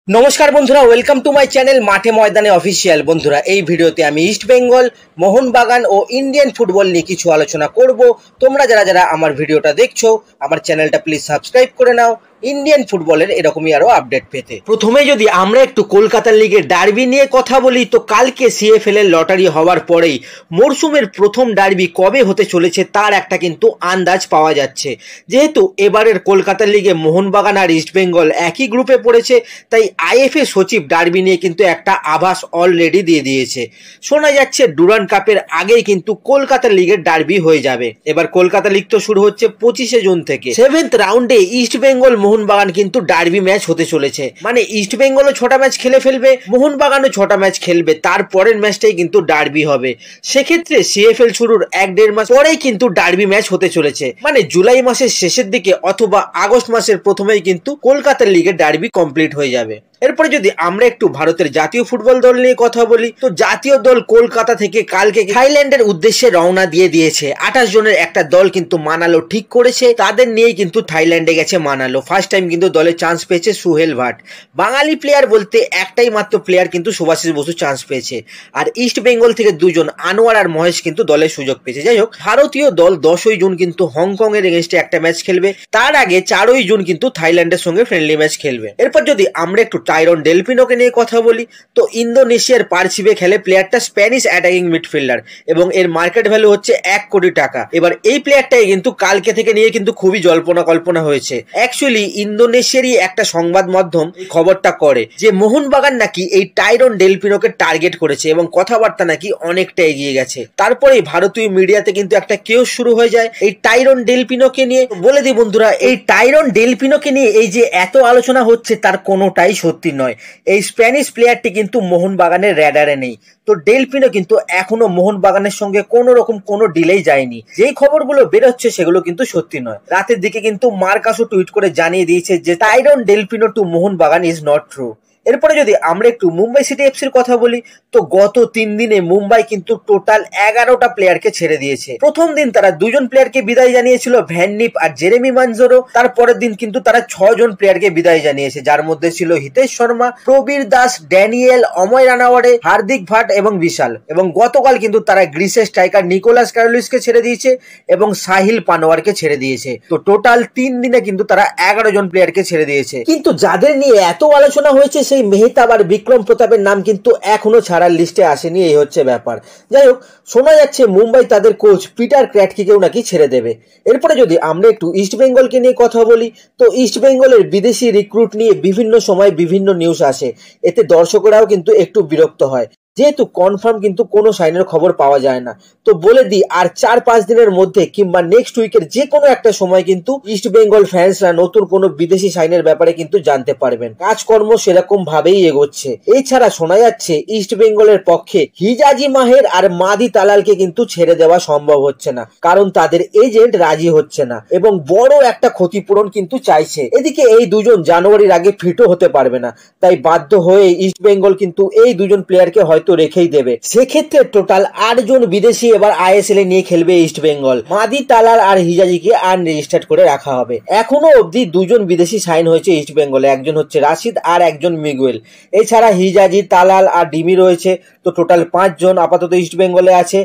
নমস্কার বন্ধুরা, welcome to my channel মাঠে ময়দানে অফিসিয়াল। বন্ধুরা, এই ভিডিওতে আমি ইস্ট বেঙ্গল, মোহনবাগান ও ইন্ডিয়ান ফুটবল নিয়ে কিছু আলোচনা করব। তোমরা যারা যারা আমার ভিডিওটা দেখছো, আমার চ্যানেলটা প্লিজ সাবস্ক্রাইব করে নাও ইন্ডিয়ান ফুটবলের এরকমই আরো আপডেট পেতে। প্রথমে যদি আমরা একটু কলকাতা লিগের ডার্বি নিয়ে কথা বলি, তো কালকে সিএফএল এর লটারি হওয়ার পরেই মরশুমের প্রথম ডার্বি কবে হতে চলেছে তার একটা কিন্তু আন্দাজ পাওয়া যাচ্ছে। যেহেতু এবারের কলকাতা লিগে মোহনবাগান আর ইস্ট বেঙ্গল একই গ্রুপে পড়েছে, তাই আইএফএ সচিব ডার্বি নিয়ে কিন্তু একটা আভাস অলরেডি দিয়ে দিয়েছে। শোনা যাচ্ছে ডুরান্ড কাপের আগেই কিন্তু কলকাতা লিগের ডার্বি হয়ে যাবে। এবার কলকাতা লিগ তো শুরু হচ্ছে 25শে জুন থেকে। 7th রাউন্ডে ইস্ট বেঙ্গল মোহনবাগান কিন্তু ডার্বি ম্যাচ হতে চলেছে। মানে ইস্ট বেঙ্গলও 6টা ম্যাচ খেলে ফেলবে, মোহনবাগানও 6টা ম্যাচ খেলবে, তারপরের ম্যাচটাই কিন্তু ডার্বি হবে। সেক্ষেত্রে সিএফএল শুরুর 1-1.5 মাস পরেই কিন্তু ডার্বি ম্যাচ হতে চলেছে। মানে জুলাই মাসের শেষের দিকে অথবা আগস্ট মাসের প্রথমেই কিন্তু কলকাতা লিগের ডার্বি কমপ্লিট হয়ে যাবে। এরপরে যদি আমরা একটু ভারতের জাতীয় ফুটবল দল নিয়ে কথা বলি, তো জাতীয় দল কলকাতা থেকে কালকে থাইল্যান্ডের উদ্দেশ্যে রওনা দিয়ে দিয়েছে। 28 জনের একটা দল কিন্তু মানালো ঠিক করেছে, তাদের নিয়েই কিন্তু থাইল্যান্ডে গেছে মানালো। ফার্স্ট টাইম কিন্তু দলে চান্স পেয়েছে সুহেল ভাট। বাঙালি প্লেয়ার বলতে একটাই মাত্র প্লেয়ার কিন্তু সুভাষিস বসু চান্স পেয়েছে, আর ইস্ট বেঙ্গল থেকে দুজন আনোয়ার আর মহেশ কিন্তু দলের সুযোগ পেয়েছে। যাই হোক, ভারতীয় দল 10ই জুন কিন্তু হংকং এর এগেইনস্টে একটা ম্যাচ খেলবে, তার আগে 4ই জুন কিন্তু থাইল্যান্ডের সঙ্গে ফ্রেন্ডলি ম্যাচ খেলবে। এরপর যদি আমরা একটু টাইরন ডেলপিনোকে নিয়ে কথা বলি, তো ইন্দোনেশিয়ার পার্চিভে খেলে প্লেয়ারটা স্প্যানিশ অ্যাটাকিং মিডফিল্ডার এবং এর মার্কেট ভ্যালু হচ্ছে 1 কোটি টাকা। এবার এই প্লেয়ারটাই কিন্তু কালকে থেকে নিয়ে কিন্তু খুবই জল্পনা কল্পনা হয়েছে। অ্যাকচুয়ালি ইন্দোনেশিয়ারই একটা সংবাদ মাধ্যম খবরটা করে যে মোহনবাগান নাকি এই টাইরন ডেলপিনোকে টার্গেট করেছে এবং কথাবার্তা নাকি অনেকটা এগিয়ে গেছে। তারপরেই ভারতীয় মিডিয়াতে কিন্তু একটা কেওস শুরু হয়ে যায় এই টাইরন ডেলপিনোকে নিয়ে। বলে দিই বন্ধুরা, এই টাইরন ডেলপিনোকে নিয়ে এই যে এত আলোচনা হচ্ছে তার কোনোটাই সত্যি নয়। এই স্প্যানিশ প্লেয়ারটি কিন্তু মোহনবাগানের র্যাডারে নেই। তো ডেলপিনো কিন্তু এখনো মোহনবাগানের সঙ্গে কোনো রকম কোনো ডিলেই যায়নি। যেই খবরগুলো বেরোচ্ছে সেগুলো কিন্তু সত্যি নয়। রাতের দিকে কিন্তু মার্কাসও টুইট করে জানিয়ে দিয়েছে যে Tyrone Delpino to Mohun Bagan is not true. এরপরে যদি আমরা একটু মুম্বাই সিটি এফসির কথা বলি, তো গত 3 দিনে মুম্বাই কিন্তু টোটাল 11টা প্লেয়ারকে ছেড়ে দিয়েছে। প্রথম দিন তারা 2 জন প্লেয়ারকে বিদায় জানিয়েছিল, ভ্যান নিপ আর জেরেমি মানজোরো। তারপরের দিন কিন্তু তারা 6 জন প্লেয়ারকে বিদায় জানিয়েছে, যার মধ্যে ছিল হিতেশ শর্মা, প্রবীর দাস, ড্যানিয়েল, অময় রানাওয়াড়ে, হার্দিক ভাট এবং বিশাল। এবং গতকাল কিন্তু তারা গ্রিসের স্ট্রাইকার নিকোলাস কার্লোসকে ছেড়ে দিয়েছে এবং সাহিল পানোয়ারকে ছেড়ে দিয়েছে। তো টোটাল 3 দিনে কিন্তু তারা 11 জন প্লেয়ারকে ছেড়ে দিয়েছে। কিন্তু যাদের নিয়ে এত আলোচনা হয়েছে সেই মেহতাব আর বিক্রম প্রতাপের নাম কিন্তু এখনো ছাড়ার লিস্টে আসেনি, এই হচ্ছে ব্যাপার। যাই হোক, শোনা যাচ্ছে মুম্বাই তাদের কোচ পিটার ক্র্যাটকিকেও নাকি ছেড়ে দেবে। এরপরে যদি আমরা একটু ইস্ট বেঙ্গলকে নিয়ে কথা বলি, তো ইস্ট বেঙ্গলের বিদেশি রিক্রুট নিয়ে বিভিন্ন সময় বিভিন্ন নিউজ আসে, এতে দর্শকরাও কিন্তু একটু বিরক্ত হয়, যেহেতু কনফার্ম কিন্তু কোনো সাইনের খবর পাওয়া যায় না। তো বলে দিই, আর 4-5 দিনের মধ্যে কিংবা নেক্সট উইকের যে কোনো একটা সময় কিন্তু ইস্ট বেঙ্গল ফ্যান্সরা নতুন কোনো বিদেশি সাইনের ব্যাপারে কিন্তু জানতে পারবেন। কাজকর্ম সেরকম ভাবেই এগোচ্ছে। এছাড়া শোনা যাচ্ছে ইস্ট বেঙ্গলের পক্ষে হিজাজি মাহের আর মাদি তালালকে কিন্তু ছেড়ে দেওয়া সম্ভব হচ্ছে না, কারণ তাদের এজেন্ট রাজি হচ্ছে না এবং বড় একটা ক্ষতিপূরণ কিন্তু চাইছে। এদিকে এই দুজন জানুয়ারির আগে ফিটও হতে পারবে না, তাই বাধ্য হয়ে ইস্ট বেঙ্গল কিন্তু এই দুজন প্লেয়ারকে হয়তো রেখেই দেবে। সেক্ষেত্রে টোটাল 8 জন বিদেশি এবার আইএসএল এ নিয়ে খেলবে ইস্ট বেঙ্গল। মাদি তালাল আর হিজাজিকে আনরেজিস্টার্ড করে রাখা হবে। এখনো অবধি 2 জন বিদেশি সাইন হয়েছে ইস্ট বেঙ্গলে, একজন হচ্ছে রাশিদ আর একজন মিগুয়েল। এছাড়া হিজাজি, তালাল আর ডিমি রয়েছে। তো টোটাল 5 জন আপাতত ইস্ট বেঙ্গলে আছে।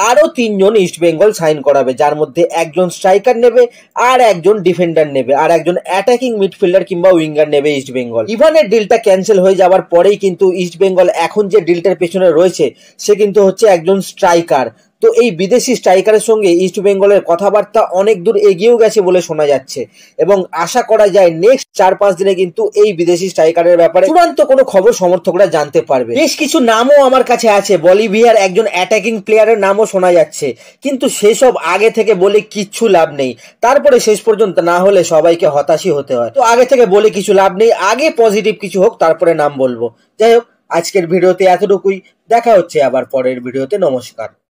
আরো 3 জন ইস্ট বেঙ্গল সাইন করাবে, যার মধ্যে একজন স্ট্রাইকার নেবে আর একজন ডিফেন্ডার নেবে আর একজন অ্যাটাকিং মিডফিল্ডার কিংবা উইঙ্গার নেবে ইস্ট বেঙ্গল। ইভানের ডিলটা ক্যান্সেল হয়ে যাওয়ার পরেই কিন্তু ইস্ট বেঙ্গল এখন যে ডিলটার পেছনে রয়েছে সে কিন্তু হচ্ছে একজন স্ট্রাইকার। তো এই বিদেশি স্ট্রাইকারের সঙ্গে ইস্ট বেঙ্গলের কথাবার্তা অনেক দূর এগিয়েও গেছে বলে শোনা যাচ্ছে এবং আশা করা যায় নেক্সট 4-5 দিনে কিন্তু এই বিদেশি স্ট্রাইকারের ব্যাপারে চূড়ান্ত কোনো খবর সমর্থকরা জানতে পারবে। বেশ কিছু নামও আমার কাছে আছে, বলিভিয়ার একজন অ্যাটাকিং প্লেয়ারের নামও শোনা যাচ্ছে, কিন্তু সেসব আগে থেকে বলে কিচ্ছু লাভ নেই। তারপরে শেষ পর্যন্ত না হলে সবাইকে হতাশই হতে হয়। তো আগে থেকে বলে কিছু লাভ নেই, আগে পজিটিভ কিছু হোক তারপরে নাম বলবো। যাই হোক, আজকের ভিডিওতে এতটুকুই। দেখা হচ্ছে আবার পরের ভিডিওতে। নমস্কার।